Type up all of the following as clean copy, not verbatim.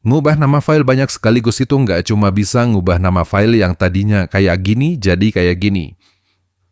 Ngubah nama file banyak sekaligus itu nggak cuma bisa ngubah nama file yang tadinya kayak gini jadi kayak gini.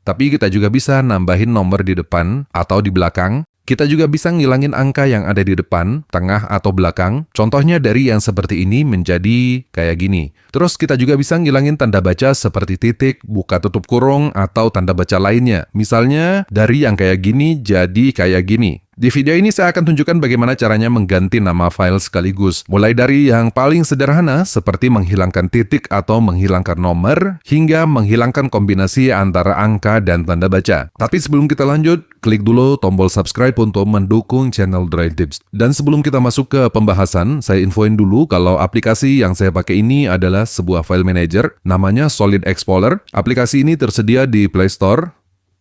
Tapi kita juga bisa nambahin nomor di depan atau di belakang. Kita juga bisa ngilangin angka yang ada di depan, tengah, atau belakang. Contohnya dari yang seperti ini menjadi kayak gini. Terus kita juga bisa ngilangin tanda baca seperti titik, buka tutup kurung, atau tanda baca lainnya. Misalnya dari yang kayak gini jadi kayak gini. Di video ini saya akan tunjukkan bagaimana caranya mengganti nama file sekaligus. Mulai dari yang paling sederhana seperti menghilangkan titik atau menghilangkan nomor, hingga menghilangkan kombinasi antara angka dan tanda baca. Tapi sebelum kita lanjut, klik dulu tombol subscribe untuk mendukung channel Droid Tips. Dan sebelum kita masuk ke pembahasan, saya infoin dulu kalau aplikasi yang saya pakai ini adalah sebuah file manager, namanya Solid Explorer. Aplikasi ini tersedia di Play Store.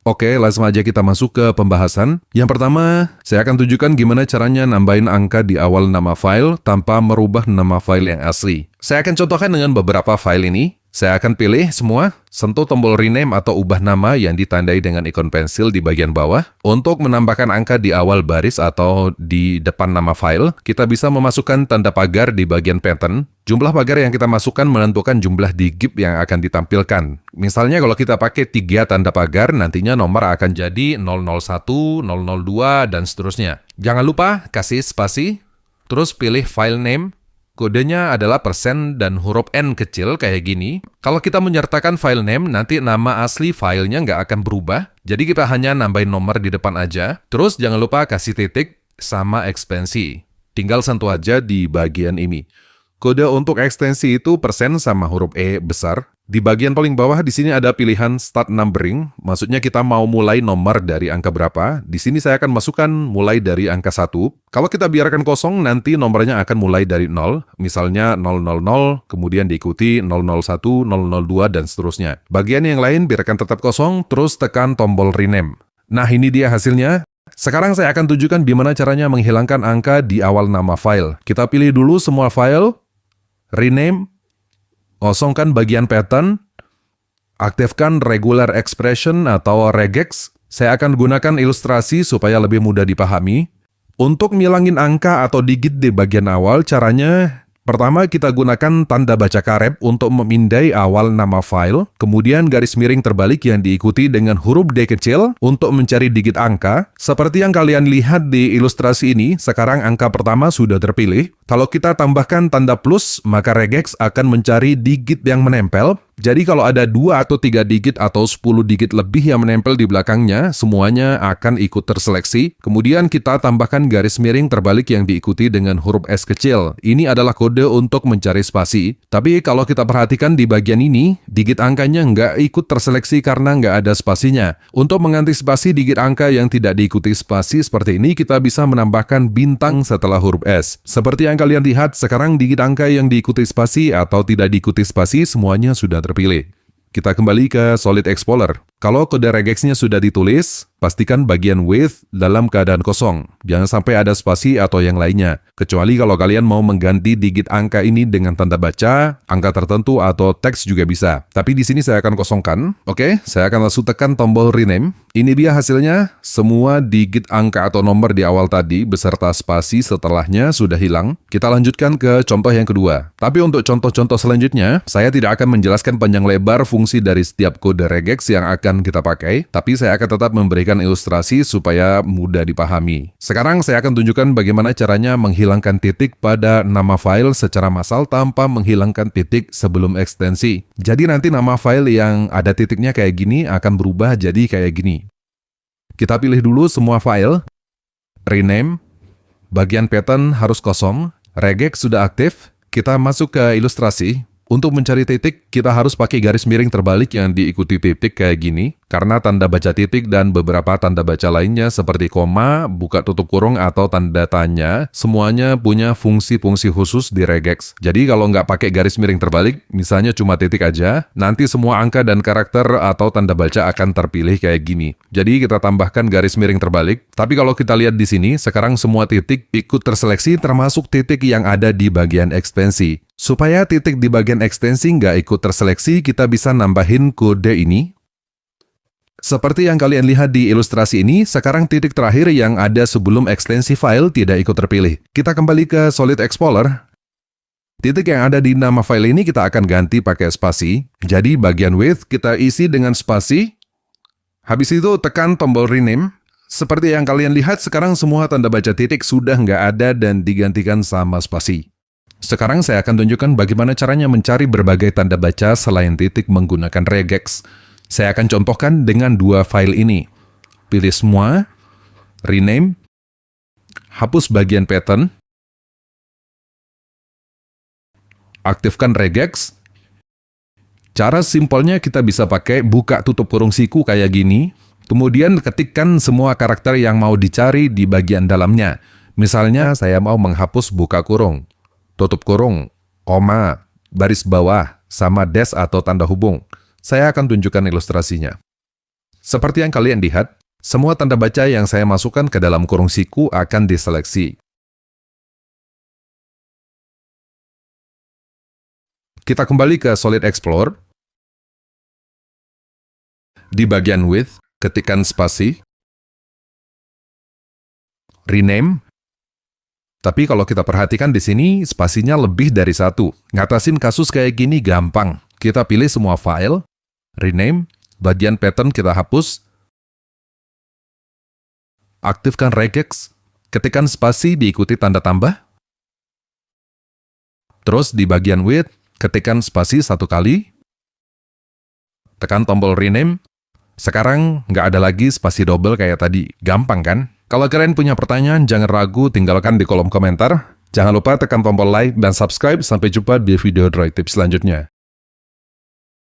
Oke, langsung aja kita masuk ke pembahasan. Yang pertama, saya akan tunjukkan gimana caranya nambahin angka di awal nama file tanpa merubah nama file yang asli. Saya akan contohkan dengan beberapa file ini. Saya akan pilih semua, sentuh tombol rename atau ubah nama yang ditandai dengan ikon pensil di bagian bawah. Untuk menambahkan angka di awal baris atau di depan nama file, kita bisa memasukkan tanda pagar di bagian pattern. Jumlah pagar yang kita masukkan menentukan jumlah digit yang akan ditampilkan. Misalnya kalau kita pakai 3 tanda pagar, nantinya nomor akan jadi 001, 002, dan seterusnya. Jangan lupa kasih spasi, terus pilih file name. Kodenya adalah persen dan huruf N kecil kayak gini. Kalau kita menyertakan file name, nanti nama asli filenya nggak akan berubah. Jadi kita hanya nambahin nomor di depan aja. Terus jangan lupa kasih titik sama ekstensi. Tinggal sentuh aja di bagian ini. Kode untuk ekstensi itu persen sama huruf E besar. Di bagian paling bawah di sini ada pilihan start numbering, maksudnya kita mau mulai nomor dari angka berapa. Di sini saya akan masukkan mulai dari angka 1. Kalau kita biarkan kosong, nanti nomornya akan mulai dari 0, misalnya 000, kemudian diikuti 001, 002, dan seterusnya. Bagian yang lain biarkan tetap kosong, terus tekan tombol rename. Nah, ini dia hasilnya. Sekarang saya akan tunjukkan gimana caranya menghilangkan angka di awal nama file. Kita pilih dulu semua file, rename, kosongkan bagian pattern, aktifkan regular expression atau regex. Saya akan gunakan ilustrasi supaya lebih mudah dipahami. Untuk ngilangin angka atau digit di bagian awal, caranya pertama kita gunakan tanda baca karet untuk memindai awal nama file, kemudian garis miring terbalik yang diikuti dengan huruf D kecil untuk mencari digit angka. Seperti yang kalian lihat di ilustrasi ini, sekarang angka pertama sudah terpilih. Kalau kita tambahkan tanda plus, maka regex akan mencari digit yang menempel. Jadi kalau ada 2 atau 3 digit atau 10 digit lebih yang menempel di belakangnya, semuanya akan ikut terseleksi. Kemudian kita tambahkan garis miring terbalik yang diikuti dengan huruf S kecil. Ini adalah kode untuk mencari spasi. Tapi kalau kita perhatikan di bagian ini, digit angkanya nggak ikut terseleksi karena nggak ada spasinya. Untuk mengantisipasi digit angka yang tidak diikuti spasi seperti ini, kita bisa menambahkan bintang setelah huruf S. Seperti yang kalian lihat, sekarang digit angka yang diikuti spasi atau tidak diikuti spasi, semuanya sudah terpilih. Kita kembali ke Solid Explorer. Kalau kode regexnya sudah ditulis, pastikan bagian with dalam keadaan kosong. Jangan sampai ada spasi atau yang lainnya. Kecuali kalau kalian mau mengganti digit angka ini dengan tanda baca, angka tertentu atau teks juga bisa. Tapi di sini saya akan kosongkan. Oke, saya akan langsung tekan tombol rename. Ini dia hasilnya. Semua digit angka atau nomor di awal tadi beserta spasi setelahnya sudah hilang. Kita lanjutkan ke contoh yang kedua. Tapi untuk contoh-contoh selanjutnya, saya tidak akan menjelaskan panjang lebar fungsi dari setiap kode regex yang akan kita pakai, tapi saya akan tetap memberikan ilustrasi supaya mudah dipahami. Sekarang saya akan tunjukkan bagaimana caranya menghilangkan titik pada nama file secara massal tanpa menghilangkan titik sebelum ekstensi. Jadi nanti nama file yang ada titiknya kayak gini akan berubah jadi kayak gini. Kita pilih dulu semua file, rename, bagian pattern harus kosong, regex sudah aktif, kita masuk ke ilustrasi. Untuk mencari titik, kita harus pakai garis miring terbalik yang diikuti titik kayak gini. Karena tanda baca titik dan beberapa tanda baca lainnya seperti koma, buka tutup kurung, atau tanda tanya, semuanya punya fungsi-fungsi khusus di regex. Jadi kalau nggak pakai garis miring terbalik, misalnya cuma titik aja, nanti semua angka dan karakter atau tanda baca akan terpilih kayak gini. Jadi kita tambahkan garis miring terbalik. Tapi kalau kita lihat di sini, sekarang semua titik ikut terseleksi termasuk titik yang ada di bagian ekstensi. Supaya titik di bagian ekstensi nggak ikut terseleksi, kita bisa nambahin kode ini. Seperti yang kalian lihat di ilustrasi ini, sekarang titik terakhir yang ada sebelum ekstensi file tidak ikut terpilih. Kita kembali ke Solid Explorer. Titik yang ada di nama file ini kita akan ganti pakai spasi. Jadi bagian with kita isi dengan spasi. Habis itu tekan tombol rename. Seperti yang kalian lihat, sekarang semua tanda baca titik sudah nggak ada dan digantikan sama spasi. Sekarang saya akan tunjukkan bagaimana caranya mencari berbagai tanda baca selain titik menggunakan regex. Saya akan contohkan dengan dua file ini. Pilih semua, rename, hapus bagian pattern, aktifkan regex. Cara simpelnya kita bisa pakai buka tutup kurung siku kayak gini. Kemudian ketikkan semua karakter yang mau dicari di bagian dalamnya. Misalnya saya mau menghapus buka kurung, tutup kurung, koma, baris bawah, sama dash atau tanda hubung. Saya akan tunjukkan ilustrasinya. Seperti yang kalian lihat, semua tanda baca yang saya masukkan ke dalam kurung siku akan diseleksi. Kita kembali ke Solid Explorer. Di bagian with, ketikkan spasi, rename. Tapi kalau kita perhatikan di sini, spasinya lebih dari satu. Ngatasin kasus kayak gini gampang. Kita pilih semua file, rename, bagian pattern kita hapus, aktifkan regex, ketikkan spasi diikuti tanda tambah, terus di bagian with, ketikkan spasi satu kali, tekan tombol rename. Sekarang nggak ada lagi spasi double kayak tadi. Gampang kan? Kalau kalian punya pertanyaan, jangan ragu tinggalkan di kolom komentar. Jangan lupa tekan tombol like dan subscribe. Sampai jumpa di video Droid Tips selanjutnya.